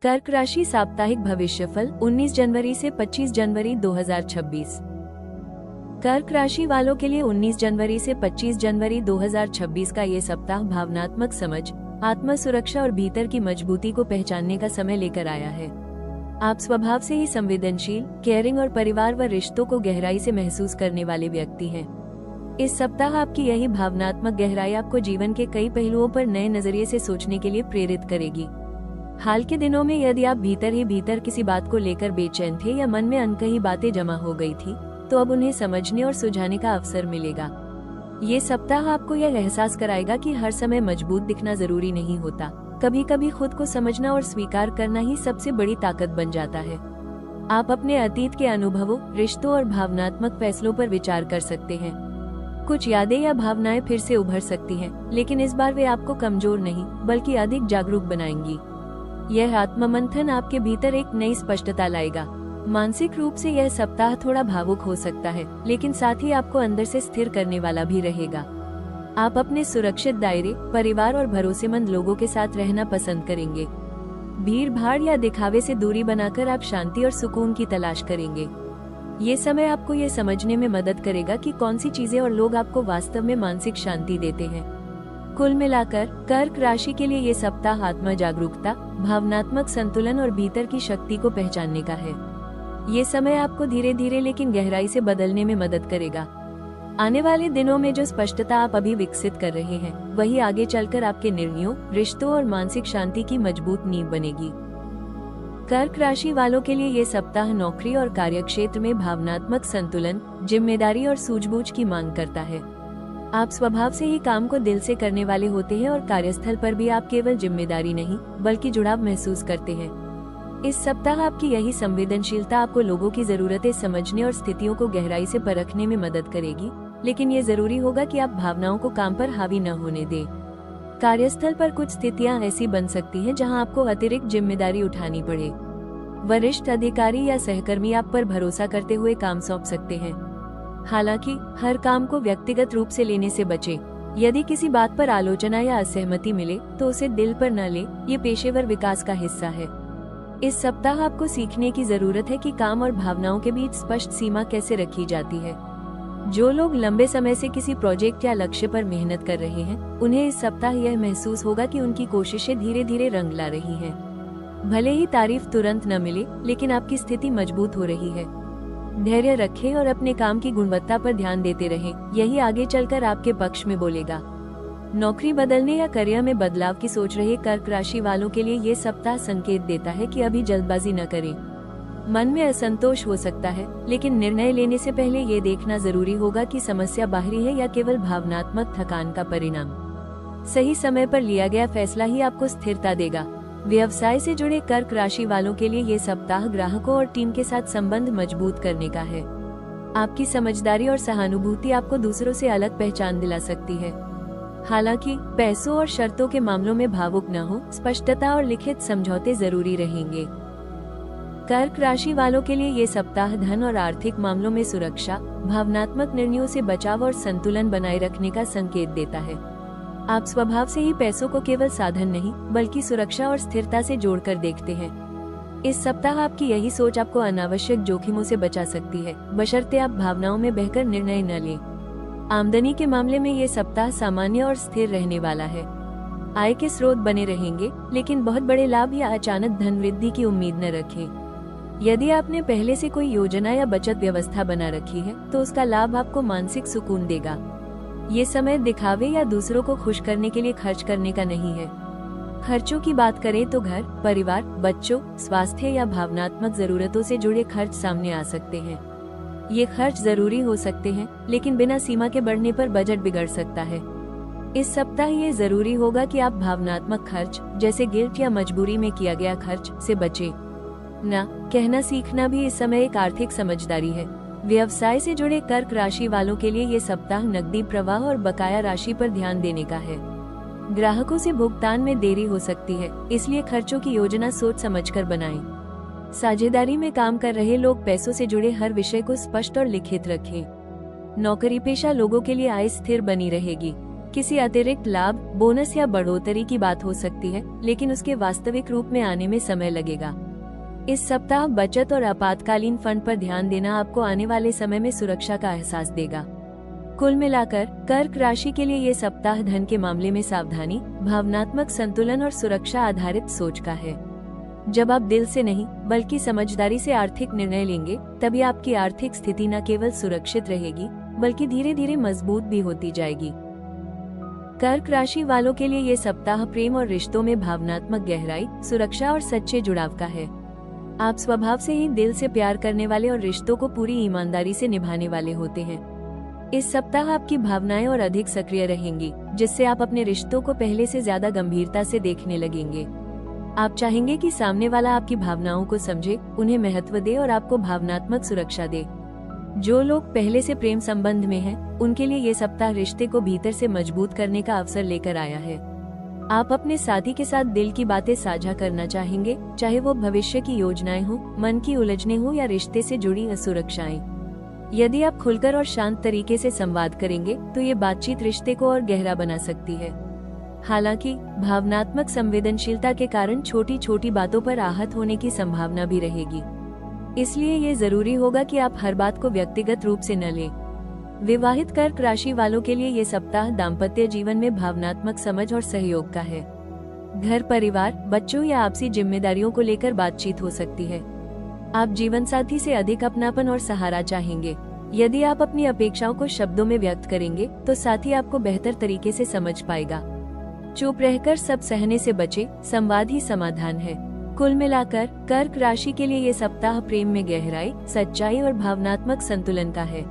कर्क राशि साप्ताहिक भविष्यफल 19 जनवरी से 25 जनवरी 2026। कर्क राशि वालों के लिए 19 जनवरी से 25 जनवरी 2026 का ये सप्ताह भावनात्मक समझ, आत्म सुरक्षा और भीतर की मजबूती को पहचानने का समय लेकर आया है। आप स्वभाव से ही संवेदनशील, केयरिंग और परिवार व रिश्तों को गहराई से महसूस करने वाले व्यक्ति हैं। इस सप्ताह आपकी यही भावनात्मक गहराई आपको जीवन के कई पहलुओं पर नए नजरिए से सोचने के लिए प्रेरित करेगी। हाल के दिनों में यदि आप भीतर ही भीतर किसी बात को लेकर बेचैन थे या मन में अनकही बातें जमा हो गई थी, तो अब उन्हें समझने और सुलझाने का अवसर मिलेगा। ये सप्ताह आपको यह एहसास कराएगा कि हर समय मजबूत दिखना जरूरी नहीं होता। कभी कभी खुद को समझना और स्वीकार करना ही सबसे बड़ी ताकत बन जाता है। आप अपने अतीत के अनुभवों, रिश्तों और भावनात्मक फैसलों पर विचार कर सकते हैं। कुछ यादें या भावनाएं फिर से उभर सकती हैं, लेकिन इस बार वे आपको कमजोर नहीं बल्कि अधिक जागरूक बनाएंगी। यह आत्ममंथन आपके भीतर एक नई स्पष्टता लाएगा। मानसिक रूप से यह सप्ताह थोड़ा भावुक हो सकता है, लेकिन साथ ही आपको अंदर से स्थिर करने वाला भी रहेगा। आप अपने सुरक्षित दायरे, परिवार और भरोसेमंद लोगों के साथ रहना पसंद करेंगे। भीड़ भाड़ या दिखावे से दूरी बनाकर आप शांति और सुकून की तलाश करेंगे। ये समय आपको ये समझने में मदद करेगा कि कौन सी चीजें और लोग आपको वास्तव में मानसिक शांति देते हैं। कुल मिलाकर कर्क राशि के लिए ये सप्ताह आत्म जागरूकता, भावनात्मक संतुलन और भीतर की शक्ति को पहचानने का है। ये समय आपको धीरे धीरे लेकिन गहराई से बदलने में मदद करेगा। आने वाले दिनों में जो स्पष्टता आप अभी विकसित कर रहे हैं, वही आगे चलकर आपके निर्णयों, रिश्तों और मानसिक शांति की मजबूत नींव बनेगी। कर्क राशि वालों के लिए ये सप्ताह नौकरी और कार्यक्षेत्र में भावनात्मक संतुलन, जिम्मेदारी और सूझबूझ की मांग करता है। आप स्वभाव से ही काम को दिल से करने वाले होते हैं और कार्यस्थल पर भी आप केवल जिम्मेदारी नहीं बल्कि जुड़ाव महसूस करते हैं। इस सप्ताह आपकी यही संवेदनशीलता आपको लोगों की जरूरतें समझने और स्थितियों को गहराई से परखने में मदद करेगी, लेकिन ये जरूरी होगा कि आप भावनाओं को काम पर हावी न होने दें। कार्यस्थल पर कुछ स्थितियां ऐसी बन सकती हैं जहां आपको अतिरिक्त जिम्मेदारी उठानी पड़े। वरिष्ठ अधिकारी या सहकर्मी आप पर भरोसा करते हुए काम सौंप सकते हैं। हालांकि हर काम को व्यक्तिगत रूप से लेने से बचें। यदि किसी बात पर आलोचना या असहमति मिले तो उसे दिल पर न ले, ये पेशेवर विकास का हिस्सा है। इस सप्ताह आपको सीखने की जरूरत है कि काम और भावनाओं के बीच स्पष्ट सीमा कैसे रखी जाती है। जो लोग लंबे समय से किसी प्रोजेक्ट या लक्ष्य पर मेहनत कर रहे हैं, उन्हें इस सप्ताह यह महसूस होगा कि उनकी कोशिशें धीरे धीरे रंग ला रही हैं। भले ही तारीफ तुरंत न मिले, लेकिन आपकी स्थिति मजबूत हो रही है। धैर्य रखें और अपने काम की गुणवत्ता पर ध्यान देते रहें, यही आगे चलकर आपके पक्ष में बोलेगा। नौकरी बदलने या करियर में बदलाव की सोच रहे कर्क राशि वालों के लिए ये सप्ताह संकेत देता है कि अभी जल्दबाजी न करें। मन में असंतोष हो सकता है, लेकिन निर्णय लेने से पहले ये देखना जरूरी होगा कि समस्या बाहरी है या केवल भावनात्मक थकान का परिणाम। सही समय पर लिया गया फैसला ही आपको स्थिरता देगा। व्यवसाय से जुड़े कर्क राशि वालों के लिए ये सप्ताह ग्राहकों और टीम के साथ संबंध मजबूत करने का है। आपकी समझदारी और सहानुभूति आपको दूसरों से अलग पहचान दिला सकती है। हालांकि पैसों और शर्तों के मामलों में भावुक न हो, स्पष्टता और लिखित समझौते जरूरी रहेंगे। कर्क राशि वालों के लिए ये सप्ताह धन और आर्थिक मामलों में सुरक्षा, भावनात्मक निर्णयों से बचाव और संतुलन बनाए रखने का संकेत देता है। आप स्वभाव से ही पैसों को केवल साधन नहीं बल्कि सुरक्षा और स्थिरता से जोड़कर देखते हैं। इस सप्ताह आपकी यही सोच आपको अनावश्यक जोखिमों से बचा सकती है, बशर्ते आप भावनाओं में बहकर निर्णय न लें। आमदनी के मामले में ये सप्ताह सामान्य और स्थिर रहने वाला है। आय के स्रोत बने रहेंगे, लेकिन बहुत बड़े लाभ या अचानक धन वृद्धि की उम्मीद न रखें। यदि आपने पहले से कोई योजना या बचत व्यवस्था बना रखी है, तो उसका लाभ आपको मानसिक सुकून देगा। ये समय दिखावे या दूसरों को खुश करने के लिए खर्च करने का नहीं है। खर्चों की बात करें तो घर, परिवार, बच्चों, स्वास्थ्य या भावनात्मक जरूरतों से जुड़े खर्च सामने आ सकते हैं। ये खर्च जरूरी हो सकते हैं, लेकिन बिना सीमा के बढ़ने पर बजट बिगड़ सकता है। इस सप्ताह ये जरूरी होगा कि आप भावनात्मक खर्च, जैसे गिल्ट या मजबूरी में किया गया खर्च, से बचें। ना कहना सीखना भी इस समय एक आर्थिक समझदारी है। व्यवसाय से जुड़े कर्क राशि वालों के लिए ये सप्ताह नकदी प्रवाह और बकाया राशि पर ध्यान देने का है। ग्राहकों से भुगतान में देरी हो सकती है, इसलिए खर्चों की योजना सोच समझकर बनाएं। साझेदारी में काम कर रहे लोग पैसों से जुड़े हर विषय को स्पष्ट और लिखित रखें। नौकरी पेशा लोगों के लिए आय स्थिर बनी रहेगी। किसी अतिरिक्त लाभ, बोनस या बढ़ोतरी की बात हो सकती है, लेकिन उसके वास्तविक रूप में आने में समय लगेगा। इस सप्ताह बचत और आपातकालीन फंड पर ध्यान देना आपको आने वाले समय में सुरक्षा का एहसास देगा। कुल मिलाकर कर्क राशि के लिए ये सप्ताह धन के मामले में सावधानी, भावनात्मक संतुलन और सुरक्षा आधारित सोच का है। जब आप दिल से नहीं बल्कि समझदारी से आर्थिक निर्णय लेंगे, तभी आपकी आर्थिक स्थिति न केवल सुरक्षित रहेगी बल्कि धीरे धीरे मजबूत भी होती जाएगी। कर्क राशि वालों के लिए ये सप्ताह प्रेम और रिश्तों में भावनात्मक गहराई, सुरक्षा और सच्चे जुड़ाव का है। आप स्वभाव से ही दिल से प्यार करने वाले और रिश्तों को पूरी ईमानदारी से निभाने वाले होते हैं। इस सप्ताह आपकी भावनाएं और अधिक सक्रिय रहेंगी, जिससे आप अपने रिश्तों को पहले से ज्यादा गंभीरता से देखने लगेंगे। आप चाहेंगे कि सामने वाला आपकी भावनाओं को समझे, उन्हें महत्व दे और आपको भावनात्मक सुरक्षा दे। जो लोग पहले से प्रेम संबंध में हैं, उनके लिए ये सप्ताह रिश्ते को भीतर से मजबूत करने का अवसर लेकर आया है। आप अपने साथी के साथ दिल की बातें साझा करना चाहेंगे, चाहे वो भविष्य की योजनाएं हों, मन की उलझनें हों या रिश्ते से जुड़ी असुरक्षाएं। यदि आप खुलकर और शांत तरीके से संवाद करेंगे, तो ये बातचीत रिश्ते को और गहरा बना सकती है। हालांकि भावनात्मक संवेदनशीलता के कारण छोटी छोटी बातों पर आहत होने की संभावना भी रहेगी। इसलिए ये जरूरी होगा कि आप हर बात को व्यक्तिगत रूप से न लें। विवाहित कर्क राशि वालों के लिए ये सप्ताह दाम्पत्य जीवन में भावनात्मक समझ और सहयोग का है। घर परिवार, बच्चों या आपसी जिम्मेदारियों को लेकर बातचीत हो सकती है। आप जीवन साथी से अधिक अपनापन और सहारा चाहेंगे। यदि आप अपनी अपेक्षाओं को शब्दों में व्यक्त करेंगे, तो साथी आपको बेहतर तरीके से समझ पाएगा। चुप रहकर सब सहने से बचे, संवाद ही समाधान है। कुल मिलाकर कर्क राशि के लिए ये सप्ताह प्रेम में गहराई, सच्चाई और भावनात्मक संतुलन का है।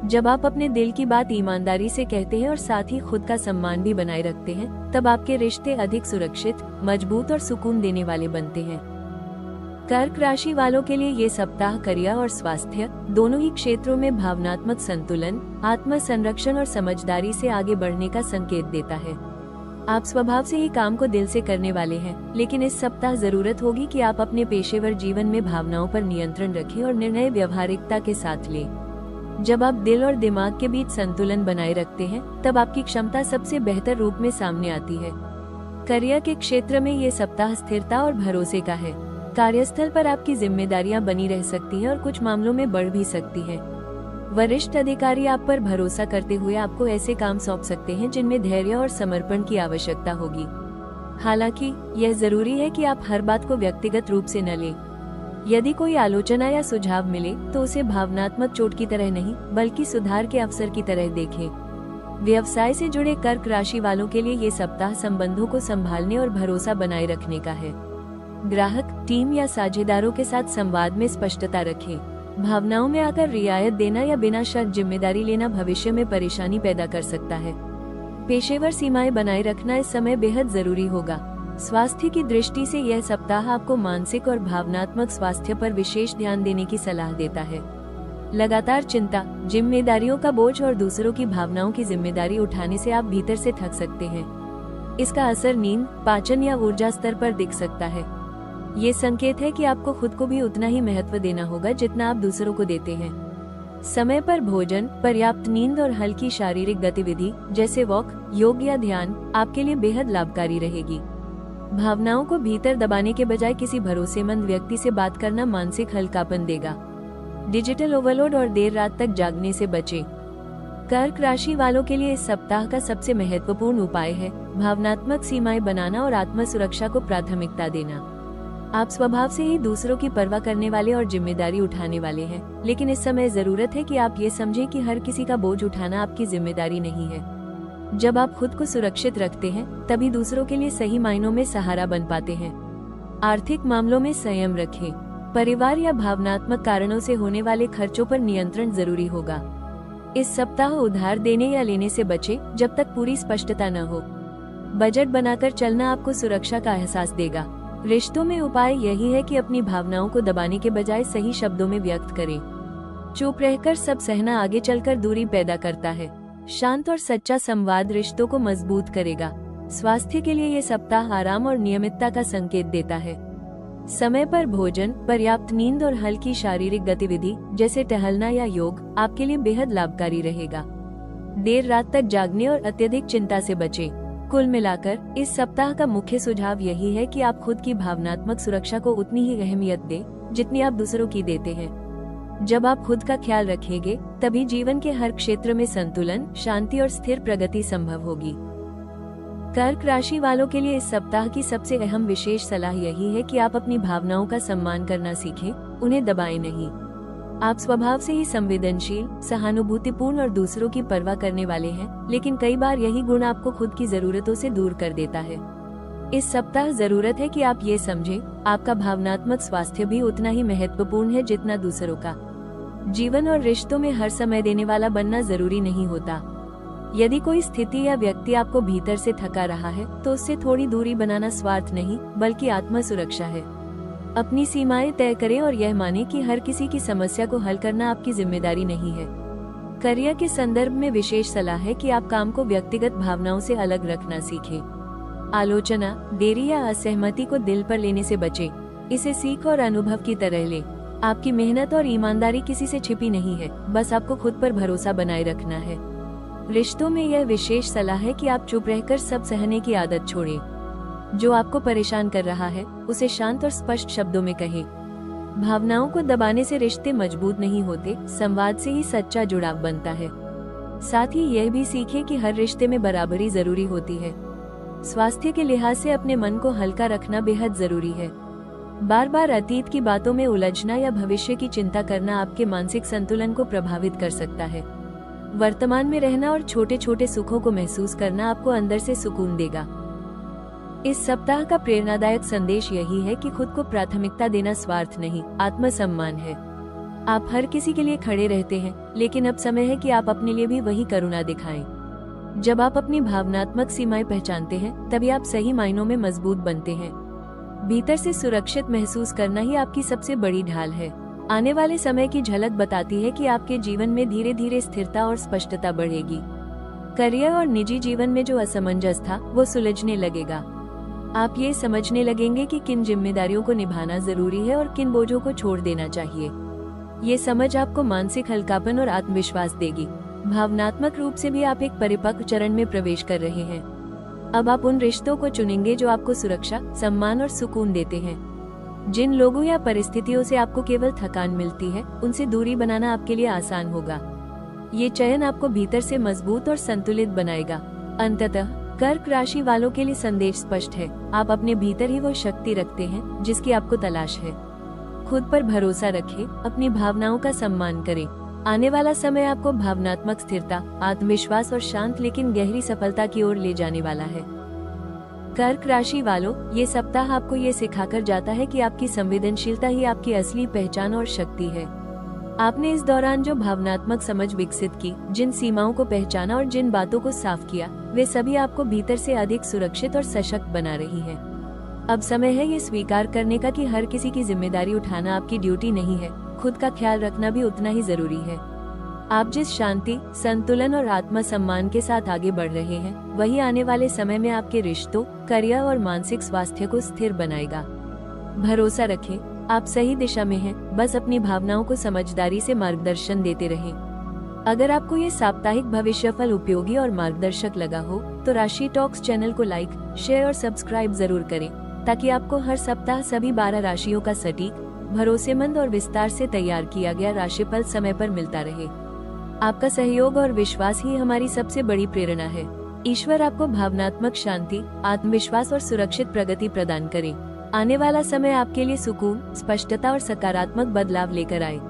जब आप अपने दिल की बात ईमानदारी से कहते हैं और साथ ही खुद का सम्मान भी बनाए रखते हैं, तब आपके रिश्ते अधिक सुरक्षित, मजबूत और सुकून देने वाले बनते हैं। कर्क राशि वालों के लिए ये सप्ताह करियर और स्वास्थ्य दोनों ही क्षेत्रों में भावनात्मक संतुलन, आत्म संरक्षण और समझदारी से आगे बढ़ने का संकेत देता है। आप स्वभाव से ही काम को दिल से करने वाले हैं, लेकिन इस सप्ताह जरूरत होगी कि आप अपने पेशेवर जीवन में भावनाओं पर नियंत्रण रखें और निर्णय व्यवहारिकता के साथ लें। जब आप दिल और दिमाग के बीच संतुलन बनाए रखते हैं, तब आपकी क्षमता सबसे बेहतर रूप में सामने आती है। करियर के क्षेत्र में ये सप्ताह स्थिरता और भरोसे का है। कार्यस्थल पर आपकी जिम्मेदारियां बनी रह सकती हैं और कुछ मामलों में बढ़ भी सकती हैं। वरिष्ठ अधिकारी आप पर भरोसा करते हुए आपको ऐसे काम सौंप सकते हैं जिनमें धैर्य और समर्पण की आवश्यकता होगी। हालांकि यह जरूरी है कि आप हर बात को व्यक्तिगत रूप से न लें। यदि कोई आलोचना या सुझाव मिले, तो उसे भावनात्मक चोट की तरह नहीं, बल्कि सुधार के अवसर की तरह देखें। व्यवसाय से जुड़े कर्क राशि वालों के लिए ये सप्ताह संबंधों को संभालने और भरोसा बनाए रखने का है। ग्राहक, टीम या साझेदारों के साथ संवाद में स्पष्टता रखें। भावनाओं में आकर रियायत देना या बिना शर्त जिम्मेदारी लेना भविष्य में परेशानी पैदा कर सकता है। पेशेवर सीमाएं बनाए रखना इस समय बेहद जरूरी होगा। स्वास्थ्य की दृष्टि से यह सप्ताह आपको मानसिक और भावनात्मक स्वास्थ्य पर विशेष ध्यान देने की सलाह देता है। लगातार चिंता, जिम्मेदारियों का बोझ और दूसरों की भावनाओं की जिम्मेदारी उठाने से आप भीतर से थक सकते हैं। इसका असर नींद, पाचन या ऊर्जा स्तर पर दिख सकता है। ये संकेत है कि आपको खुद को भी उतना ही महत्व देना होगा जितना आप दूसरों को देते हैं। समय पर भोजन, पर्याप्त नींद और हल्की शारीरिक गतिविधि जैसे वॉक, योग या ध्यान आपके लिए बेहद लाभकारी रहेगी। भावनाओं को भीतर दबाने के बजाय किसी भरोसेमंद व्यक्ति से बात करना मानसिक हल्कापन देगा। डिजिटल ओवरलोड और देर रात तक जागने से बचें। कर्क राशि वालों के लिए इस सप्ताह का सबसे महत्वपूर्ण उपाय है भावनात्मक सीमाएं बनाना और आत्म सुरक्षा को प्राथमिकता देना। आप स्वभाव से ही दूसरों की परवाह करने वाले और जिम्मेदारी उठाने वाले हैं, लेकिन इस समय जरूरत है कि आप ये समझें कि हर किसी का बोझ उठाना आपकी जिम्मेदारी नहीं है। जब आप खुद को सुरक्षित रखते हैं, तभी दूसरों के लिए सही मायनों में सहारा बन पाते हैं। आर्थिक मामलों में संयम रखें। परिवार या भावनात्मक कारणों से होने वाले खर्चों पर नियंत्रण जरूरी होगा। इस सप्ताह उधार देने या लेने से बचें जब तक पूरी स्पष्टता न हो। बजट बनाकर चलना आपको सुरक्षा का एहसास देगा। रिश्तों में उपाय यही है कि अपनी भावनाओं को दबाने के बजाय सही शब्दों में व्यक्त करें। चुप रहकर सब सहना आगे चलकर दूरी पैदा करता है। शांत और सच्चा संवाद रिश्तों को मजबूत करेगा। स्वास्थ्य के लिए ये सप्ताह आराम और नियमितता का संकेत देता है। समय पर भोजन, पर्याप्त नींद और हल्की शारीरिक गतिविधि जैसे टहलना या योग आपके लिए बेहद लाभकारी रहेगा। देर रात तक जागने और अत्यधिक चिंता से बचें। कुल मिलाकर इस सप्ताह का मुख्य सुझाव यही है कि आप खुद की भावनात्मक सुरक्षा को उतनी ही अहमियत दें जितनी आप दूसरों की देते हैं। जब आप खुद का ख्याल रखेंगे तभी जीवन के हर क्षेत्र में संतुलन, शांति और स्थिर प्रगति संभव होगी। कर्क राशि वालों के लिए इस सप्ताह की सबसे अहम विशेष सलाह यही है कि आप अपनी भावनाओं का सम्मान करना सीखें, उन्हें दबाएं नहीं। आप स्वभाव से ही संवेदनशील, सहानुभूतिपूर्ण और दूसरों की परवाह करने वाले हैं, लेकिन कई बार यही गुण आपको खुद की जरूरतों से दूर कर देता है। इस सप्ताह जरूरत है कि आप ये समझें, आपका भावनात्मक स्वास्थ्य भी उतना ही महत्वपूर्ण है जितना दूसरों का। जीवन और रिश्तों में हर समय देने वाला बनना जरूरी नहीं होता। यदि कोई स्थिति या व्यक्ति आपको भीतर से थका रहा है तो उससे थोड़ी दूरी बनाना स्वार्थ नहीं बल्कि आत्म सुरक्षा है। अपनी सीमाएं तय करें और यह माने कि हर किसी की समस्या को हल करना आपकी जिम्मेदारी नहीं है। करियर के संदर्भ में विशेष सलाह है कि आप काम को व्यक्तिगत भावनाओं से अलग रखना सीखें। आलोचना, देरी या असहमति को दिल पर लेने से बचें। इसे सीख और अनुभव की तरह लें। आपकी मेहनत और ईमानदारी किसी से छिपी नहीं है, बस आपको खुद पर भरोसा बनाए रखना है। रिश्तों में यह विशेष सलाह है कि आप चुप रहकर सब सहने की आदत छोड़ें। जो आपको परेशान कर रहा है उसे शांत और स्पष्ट शब्दों में कहें। भावनाओं को दबाने से रिश्ते मजबूत नहीं होते, संवाद से ही सच्चा जुड़ाव बनता है। साथ ही यह भी सीखें कि हर रिश्ते में बराबरी जरूरी होती है। स्वास्थ्य के लिहाज से अपने मन को हल्का रखना बेहद जरूरी है। बार बार अतीत की बातों में उलझना या भविष्य की चिंता करना आपके मानसिक संतुलन को प्रभावित कर सकता है। वर्तमान में रहना और छोटे छोटे सुखों को महसूस करना आपको अंदर से सुकून देगा। इस सप्ताह का प्रेरणादायक संदेश यही है कि खुद को प्राथमिकता देना स्वार्थ नहीं, आत्मसम्मान है। आप हर किसी के लिए खड़े रहते हैं, लेकिन अब समय है कि आप अपने लिए भी वही करुणा दिखाएं। जब आप अपनी भावनात्मक सीमाएं पहचानते हैं तभी आप सही मायनों में मजबूत बनते हैं। भीतर से सुरक्षित महसूस करना ही आपकी सबसे बड़ी ढाल है। आने वाले समय की झलक बताती है कि आपके जीवन में धीरे धीरे स्थिरता और स्पष्टता बढ़ेगी। करियर और निजी जीवन में जो असमंजस था वो सुलझने लगेगा। आप ये समझने लगेंगे कि किन जिम्मेदारियों को निभाना जरूरी है और किन बोझों को छोड़ देना चाहिए। ये समझ आपको मानसिक हल्कापन और आत्मविश्वास देगी। भावनात्मक रूप से भी आप एक परिपक्व चरण में प्रवेश कर रहे हैं। अब आप उन रिश्तों को चुनेंगे जो आपको सुरक्षा, सम्मान और सुकून देते हैं। जिन लोगों या परिस्थितियों से आपको केवल थकान मिलती है, उनसे दूरी बनाना आपके लिए आसान होगा। ये चयन आपको भीतर से मजबूत और संतुलित बनाएगा। अंततः कर्क राशि वालों के लिए संदेश स्पष्ट है, आप अपने भीतर ही वो शक्ति रखते हैं जिसकी आपको तलाश है। खुद पर भरोसा रखें, अपनी भावनाओं का सम्मान करें। आने वाला समय आपको भावनात्मक स्थिरता, आत्मविश्वास और शांत लेकिन गहरी सफलता की ओर ले जाने वाला है। कर्क राशि वालों, ये सप्ताह आपको ये सिखाकर जाता है कि आपकी संवेदनशीलता ही आपकी असली पहचान और शक्ति है। आपने इस दौरान जो भावनात्मक समझ विकसित की, जिन सीमाओं को पहचाना और जिन बातों को साफ किया, वे सभी आपको भीतर से अधिक सुरक्षित और सशक्त बना रही हैं। अब समय है ये स्वीकार करने का कि हर किसी की जिम्मेदारी उठाना आपकी ड्यूटी नहीं है। खुद का ख्याल रखना भी उतना ही जरूरी है। आप जिस शांति, संतुलन और आत्मसम्मान के साथ आगे बढ़ रहे हैं, वही आने वाले समय में आपके रिश्तों, करियर और मानसिक स्वास्थ्य को स्थिर बनाएगा। भरोसा रखें, आप सही दिशा में हैं, बस अपनी भावनाओं को समझदारी से मार्गदर्शन देते रहें। अगर आपको ये साप्ताहिक भविष्यफल उपयोगी और मार्गदर्शक लगा हो तो राशि टॉक्स चैनल को लाइक, शेयर और सब्सक्राइब जरूर करें, ताकि आपको हर सप्ताह सभी 12 राशियों का सटीक, भरोसेमंद और विस्तार से तैयार किया गया राशिफल समय पर मिलता रहे। आपका सहयोग और विश्वास ही हमारी सबसे बड़ी प्रेरणा है। ईश्वर आपको भावनात्मक शांति, आत्मविश्वास और सुरक्षित प्रगति प्रदान करे। आने वाला समय आपके लिए सुकून, स्पष्टता और सकारात्मक बदलाव लेकर आए।